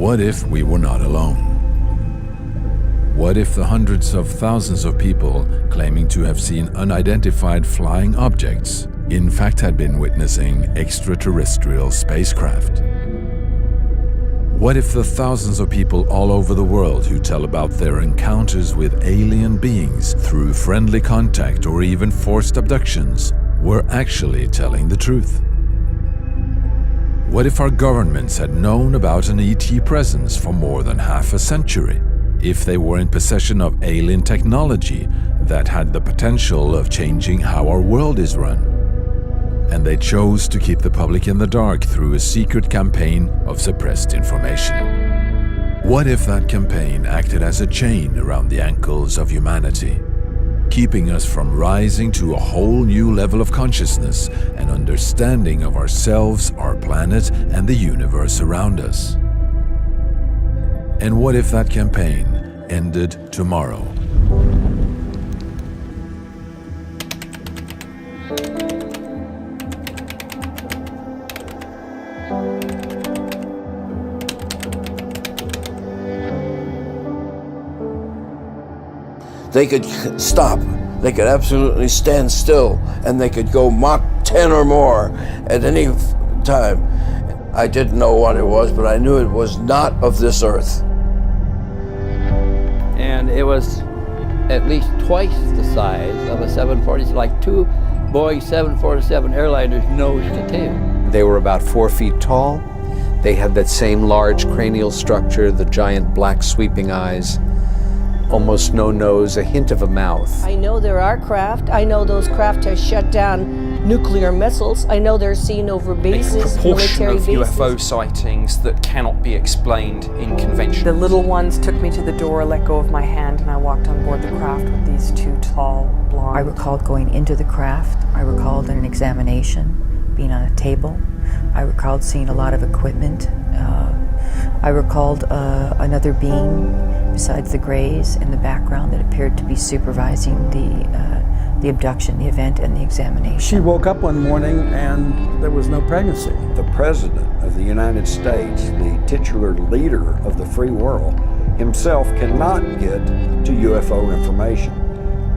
What if we were not alone? What if the hundreds of thousands of people claiming to have seen unidentified flying objects in fact had been witnessing extraterrestrial spacecraft? What if the thousands of people all over the world who tell about their encounters with alien beings through friendly contact or even forced abductions were actually telling the truth? What if our governments had known about an ET presence for more than half a century? If they were in possession of alien technology that had the potential of changing how our world is run, and they chose to keep the public in the dark through a secret campaign of suppressed information? What if that campaign acted as a chain around the ankles of humanity, keeping us from rising to a whole new level of consciousness and understanding of ourselves, our planet, and the universe around us? And what if that campaign ended tomorrow? They could stop, they could absolutely stand still, and they could go Mach 10 or more at any time. I didn't know what it was, but I knew it was not of this earth. And it was at least twice the size of a 747, like two Boeing 747 airliners nose to tail. They were about 4 feet tall. They had that same large cranial structure, the giant black sweeping eyes, almost no nose, a hint of a mouth. I know there are craft. I know those craft have shut down nuclear missiles. I know they're seen over bases, a proportion military of bases. UFO sightings that cannot be explained in convention. The little ones took me to the door, let go of my hand, and I walked on board the craft with these two tall, blonde. I recalled going into the craft. I recalled an examination, being on a table. I recalled seeing a lot of equipment. I recalled another being besides the Greys in the background that appeared to be supervising the abduction, the event, and the examination. She woke up one morning and there was no pregnancy. The President of the United States, the titular leader of the free world, himself cannot get to UFO information,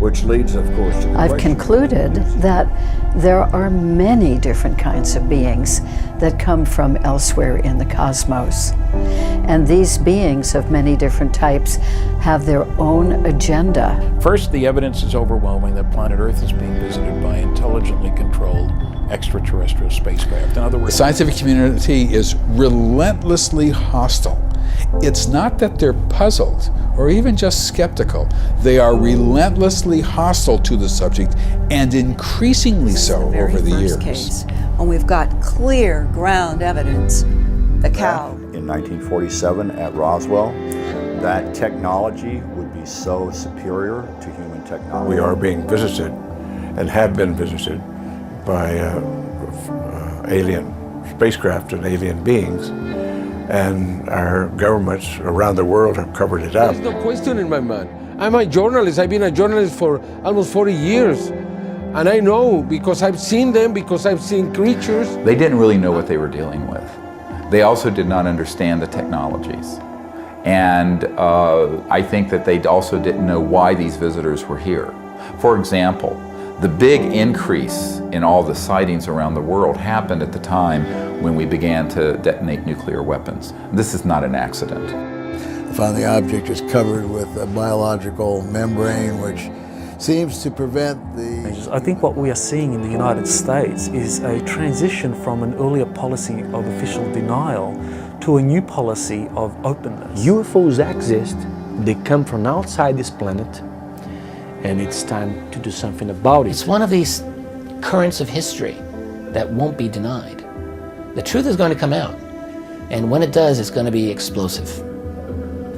which leads, of course, to the I've question. concluded that there are many different kinds of beings that come from elsewhere in the cosmos. And these beings of many different types have their own agenda. First, the evidence is overwhelming that planet Earth is being visited by intelligently controlled extraterrestrial spacecraft. In other words, the scientific community is relentlessly hostile. It's not that they're puzzled or even just skeptical. They are relentlessly hostile to the subject, and increasingly so over the years. Case, when we've got clear ground evidence, the cow. In 1947 at Roswell, that technology would be so superior to human technology. We are being visited and have been visited by alien spacecraft and alien beings, and our governments around the world have covered it up. There's no question in my mind. I'm a journalist. I've been a journalist for almost 40 years. And I know because I've seen them, because I've seen creatures. They didn't really know what they were dealing with. They also did not understand the technologies. And I think that they also didn't know why these visitors were here. For example, the big increase in all the sightings around the world happened at the time when we began to detonate nuclear weapons. This is not an accident. I found the object is covered with a biological membrane which seems to prevent the... I think what we are seeing in the United States is a transition from an earlier policy of official denial to a new policy of openness. UFOs exist, they come from outside this planet, and it's time to do something about it. It's one of these currents of history that won't be denied. The truth is going to come out, and when it does, it's going to be explosive.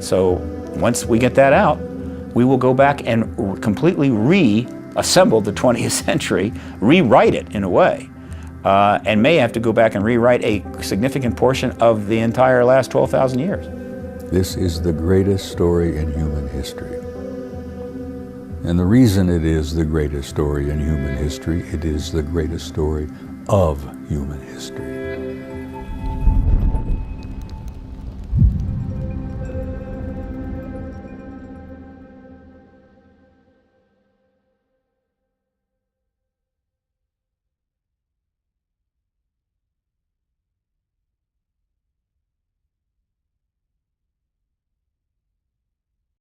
So once we get that out, we will go back and completely reassemble the 20th century, rewrite it in a way, and may have to go back and rewrite a significant portion of the entire last 12,000 years. This is the greatest story in human history. And the reason it is the greatest story in human history, it is the greatest story of human history.